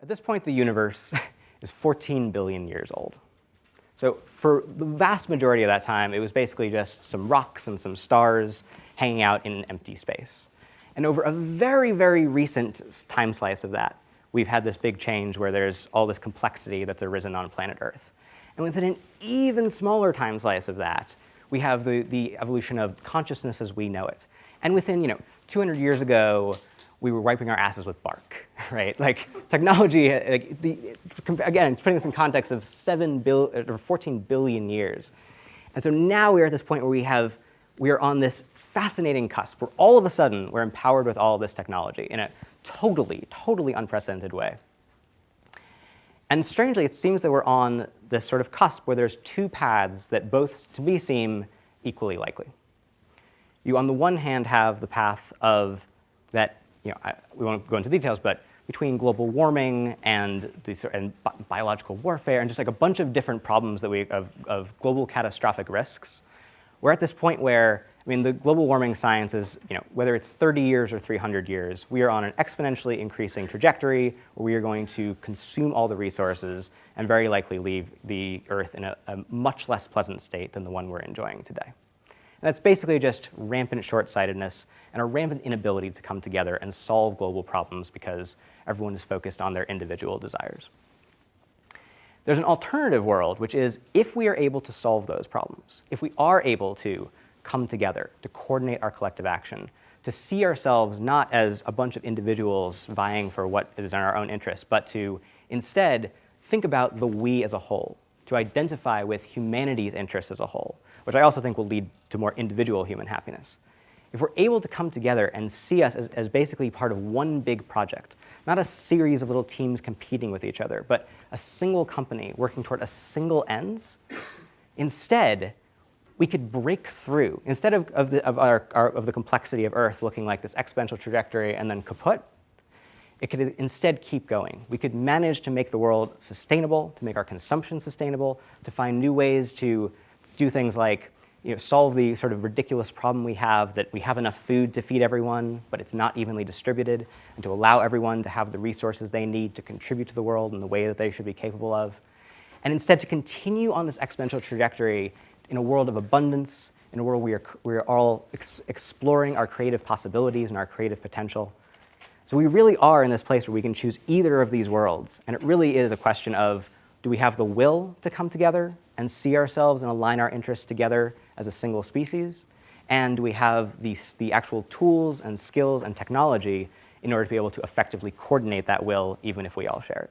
At this point, the universe is 14 billion years old. So for the vast majority of that time, it was basically just some rocks and some stars hanging out in an empty space. And over a very, very recent time slice of that, we've had this big change where there's all this complexity that's arisen on planet Earth. And within an even smaller time slice of that, we have the evolution of consciousness as we know it. And within 200 years ago, we were wiping our asses with bark, right? Like technology, again, putting this in context of 14 billion years. And so now we're at this point where we are on this fascinating cusp where all of a sudden we're empowered with all of this technology in a totally, totally unprecedented way. And strangely, it seems that we're on this sort of cusp where there's two paths that both, to me, seem equally likely. You, on the one hand, have the path of that, we won't go into details, but between global warming and biological warfare and just like a bunch of different problems that of global catastrophic risks, we're at this point where, the global warming science is, whether it's 30 years or 300 years, we are on an exponentially increasing trajectory where we are going to consume all the resources and very likely leave the Earth in a much less pleasant state than the one we're enjoying today. And that's basically just rampant short-sightedness and a rampant inability to come together and solve global problems because everyone is focused on their individual desires. There's an alternative world, which is if we are able to solve those problems, if we are able to come together, to coordinate our collective action, to see ourselves not as a bunch of individuals vying for what is in our own interest, but to instead think about the we as a whole, to identify with humanity's interests as a whole, which I also think will lead to more individual human happiness. If we're able to come together and see us as basically part of one big project, not a series of little teams competing with each other, but a single company working toward a single ends, instead, we could break through. Instead of the complexity of Earth looking like this exponential trajectory and then kaput, it could instead keep going. We could manage to make the world sustainable, to make our consumption sustainable, to find new ways to do things like solve the sort of ridiculous problem we have that we have enough food to feed everyone, but it's not evenly distributed, and to allow everyone to have the resources they need to contribute to the world in the way that they should be capable of. And instead to continue on this exponential trajectory in a world of abundance, in a world where we are all exploring our creative possibilities and our creative potential. So we really are in this place where we can choose either of these worlds. And it really is a question of, do we have the will to come together and see ourselves and align our interests together as a single species? And do we have the actual tools and skills and technology in order to be able to effectively coordinate that will, even if we all share it?